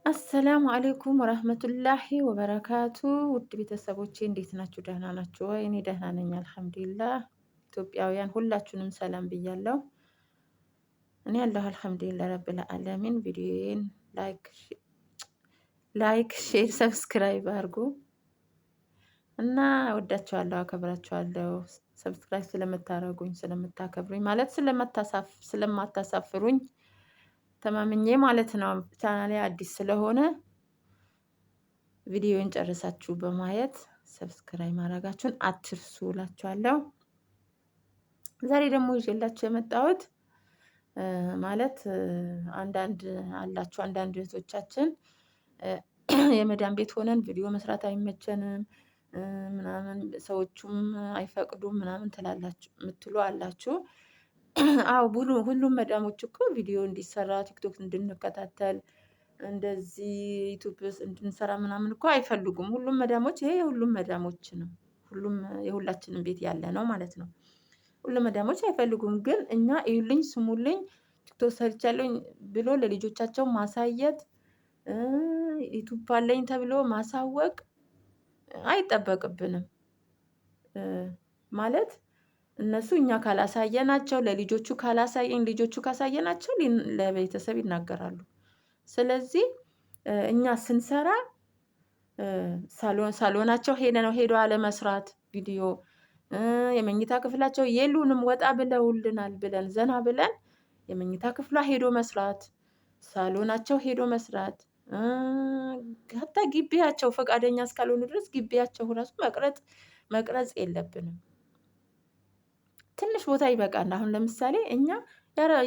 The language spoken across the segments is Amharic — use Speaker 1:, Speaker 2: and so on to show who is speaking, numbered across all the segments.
Speaker 1: አሰላሙ አሌይኩም ወረህመቱላሂ ወበረካቱ። ውድ ቤተሰቦቼ እንዴት ናችሁ? ደህና ናችሁ ወይ? እኔ ደህና ነኝ አልሐምዱሊላህ። ኢትዮጵያውያን ሁላችሁንም ሰላም ብያለሁ። እኔ ያለሁ አልሐምዱሊላህ ረብል ዓለሚን። ቪዲዮዬን ላይክ፣ ሼር፣ ሰብስክራይብ አድርጉ እና ወዳችኋለሁ፣ አከብራችኋለሁ። ሰብስክራይብ ስለምታደርጉኝ ስለምታከብሩኝ ማለት ስለማታሳፍሩኝ ተማምኜ ማለት ነው። ቻናሌ አዲስ ስለሆነ ቪዲዮን ጨርሳችሁ በማየት ሰብስክራይብ ማድረጋችሁን አትርሱ እላችኋለሁ። ዛሬ ደግሞ ይዤላችሁ የመጣሁት ማለት አንዳንድ እህቶቻችን የመዳን ቤት ሆነን ቪዲዮ መስራት አይመቸንም ምናምን ሰዎቹም አይፈቅዱም ምናምን ትላላችሁ የምትሉ አላችሁ። አዎ ሁሉም መዳሞች እኮ ቪዲዮ እንዲሰራ ቲክቶክ እንድንከታተል እንደዚህ ዩቲዩብ እንድንሰራ ምናምን እኮ አይፈልጉም። ሁሉም መዳሞች ይሄ የሁሉም መዳሞች ነው። ሁሉም የሁላችንም ቤት ያለ ነው ማለት ነው። ሁሉም መዳሞች አይፈልጉም። ግን እኛ እዩልኝ ስሙልኝ ቲክቶክ ሰርቻለሁኝ ብሎ ለልጆቻቸው ማሳየት ዩቲዩብ አለኝ ተብሎ ማሳወቅ አይጠበቅብንም ማለት እነሱ እኛ ካላሳየናቸው ለልጆቹ ልጆቹ ካሳየናቸው ለቤተሰብ ይናገራሉ። ስለዚህ እኛ ስንሰራ ሳሎናቸው ሄዶ አለመስራት ቪዲዮ የመኝታ ክፍላቸው የሉንም ወጣ ብለውልናል ብለን ዘና ብለን የመኝታ ክፍሏ ሄዶ መስራት፣ ሳሎናቸው ሄዶ መስራት፣ ሀታ ግቢያቸው ፈቃደኛ እስካልሆኑ ድረስ ግቢያቸው ራሱ መቅረጽ የለብንም። ትንሽ ቦታ ይበቃል። አሁን ለምሳሌ እኛ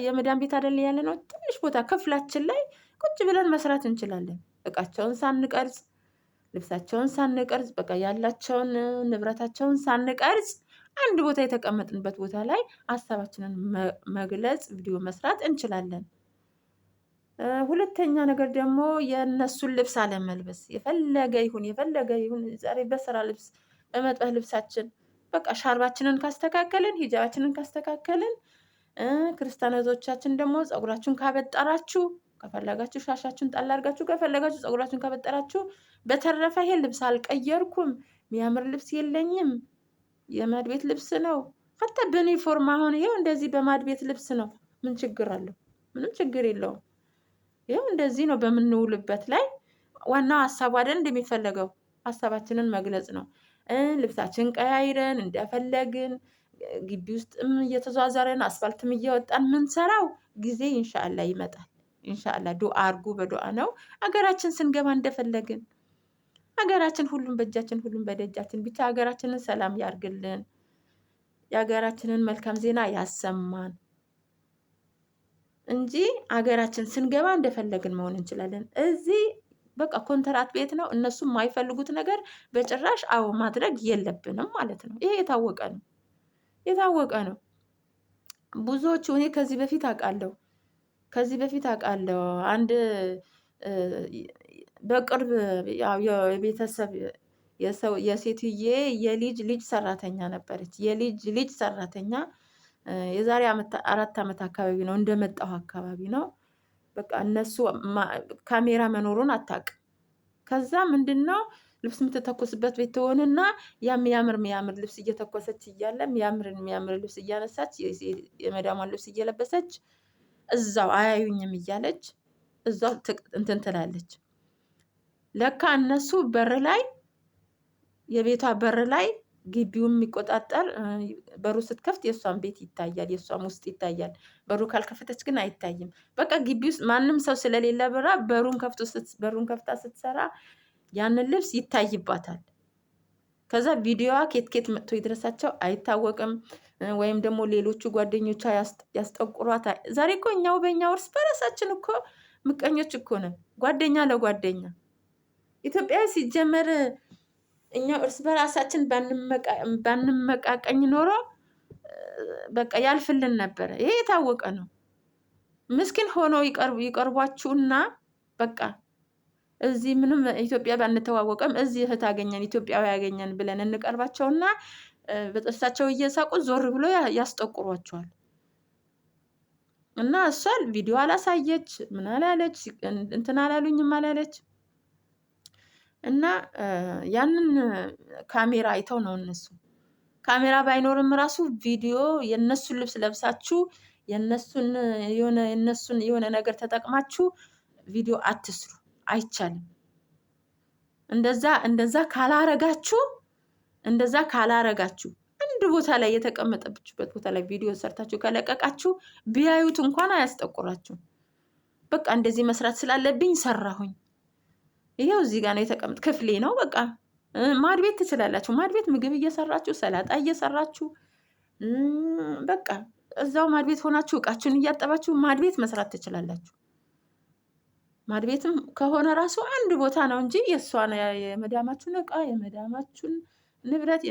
Speaker 1: የመዳን ቤት አይደል ያለ ነው። ትንሽ ቦታ ክፍላችን ላይ ቁጭ ብለን መስራት እንችላለን። እቃቸውን ሳንቀርጽ፣ ልብሳቸውን ሳንቀርጽ፣ በቃ ያላቸውን ንብረታቸውን ሳንቀርጽ አንድ ቦታ የተቀመጥንበት ቦታ ላይ ሀሳባችንን መግለጽ፣ ቪዲዮ መስራት እንችላለን። ሁለተኛ ነገር ደግሞ የእነሱን ልብስ አለመልበስ። የፈለገ ይሁን ዛሬ በስራ ልብስ በመጥበህ ልብሳችን በቃ ሻርባችንን ካስተካከልን ሂጃባችንን ካስተካከልን ክርስቲያኖቻችን ደግሞ ፀጉራችሁን ካበጠራችሁ ከፈለጋችሁ ሻሻችሁን ጣል አድርጋችሁ ከፈለጋችሁ ፀጉራችሁን ካበጠራችሁ በተረፈ ይሄ ልብስ አልቀየርኩም የሚያምር ልብስ የለኝም የማድ ቤት ልብስ ነው ሀታ በዩኒፎርም አሁን ይሄው እንደዚህ በማድ ቤት ልብስ ነው ምን ችግር አለው? ምንም ችግር የለውም። ይሄው እንደዚህ ነው በምንውልበት ላይ ዋናው ሀሳቡ አይደል እንደሚፈለገው ሀሳባችንን መግለጽ ነው። ልብሳችን ቀያይረን እንደፈለግን ግቢ ውስጥም እየተዟዟረን አስፋልትም እየወጣን ምንሰራው ጊዜ ኢንሻአላህ ይመጣል። ኢንሻአላህ ዱአ አድርጉ፣ በዱአ ነው ሀገራችን ስንገባ እንደፈለግን ሀገራችን ሁሉም በእጃችን ሁሉም በደጃችን ብቻ ሀገራችንን ሰላም ያርግልን። የሀገራችንን መልካም ዜና ያሰማን እንጂ ሀገራችን ስንገባ እንደፈለግን መሆን እንችላለን። እዚህ በቃ ኮንትራት ቤት ነው። እነሱ የማይፈልጉት ነገር በጭራሽ ማድረግ የለብንም ማለት ነው። ይሄ የታወቀ ነው። ብዙዎቹ እኔ ከዚህ በፊት አውቃለሁ አንድ በቅርብ የቤተሰብ የሴትዬ ልጅ ሰራተኛ ነበረች። ልጅ ሰራተኛ የዛሬ 4 ዓመት አካባቢ ነው እንደመጣሁ አካባቢ ነው። በቃ እነሱ ካሜራ መኖሩን አታውቅም። ከዛ ምንድነው ልብስ የምትተኮስበት ቤት ትሆንና የሚያምር ልብስ እየተኮሰች እያለ የሚያምር ልብስ እያነሳች የመዳሟን ልብስ እየለበሰች እዛው አያዩኝም እያለች እዛው እንትን ትላለች። ለካ እነሱ የቤቷ በር ላይ ግቢውን የሚቆጣጠር በሩ ስትከፍት የእሷን ቤት ይታያል፣ የእሷም ውስጥ ይታያል። በሩ ካልከፈተች ግን አይታይም። በቃ ግቢ ውስጥ ማንም ሰው ስለሌለ በሩን ከፍታ ስትሰራ ያንን ልብስ ይታይባታል። ከዛ ቪዲዮዋ ኬት መጥቶ ይድረሳቸው አይታወቅም። ወይም ደግሞ ሌሎቹ ጓደኞቿ ያስጠቁሯታል። ዛሬ እኮ በእኛ እርስ በራሳችን እኮ ምቀኞች እኮ ነን። ጓደኛ ለጓደኛ ኢትዮጵያ ሲጀመር እኛው እርስ በራሳችን ባንመቃቀኝ ኖሮ በቃ ያልፍልን ነበረ። ይሄ የታወቀ ነው። ምስኪን ሆነው ይቀርቧችሁና በቃ እዚህ ምንም ኢትዮጵያ ባንተዋወቅም እዚህ እህት አገኘን ኢትዮጵያዊ ያገኘን ብለን እንቀርባቸውና በጥርሳቸው እየሳቁ ዞር ብሎ ያስጠቁሯቸዋል። እና እሷን ቪዲዮ አላሳየች፣ ምን አላለች፣ እንትን አላሉኝም አላለች። እና ያንን ካሜራ አይተው ነው እነሱ። ካሜራ ባይኖርም ራሱ ቪዲዮ የነሱን ልብስ ለብሳችሁ የነሱን የሆነ ነገር ተጠቅማችሁ ቪዲዮ አትስሩ፣ አይቻልም። እንደዛ ካላረጋችሁ አንድ ቦታ ላይ የተቀመጠችበት ቦታ ላይ ቪዲዮ ሰርታችሁ ከለቀቃችሁ ቢያዩት እንኳን አያስጠቁራችሁም። በቃ እንደዚህ መስራት ስላለብኝ ሰራሁኝ፣ ይሄው እዚህ ጋር ነው የተቀመጥ ክፍሌ ነው በቃ። ማድ ቤት ትችላላችሁ። ማድ ቤት ምግብ እየሰራችሁ ሰላጣ እየሰራችሁ በቃ እዛው ማድ ቤት ሆናችሁ እቃችሁን እያጠባችሁ ማድ ቤት መስራት ትችላላችሁ። ማድ ቤትም ከሆነ ራሱ አንድ ቦታ ነው እንጂ የመዳማችሁን እቃ የመዳማችሁን ንብረት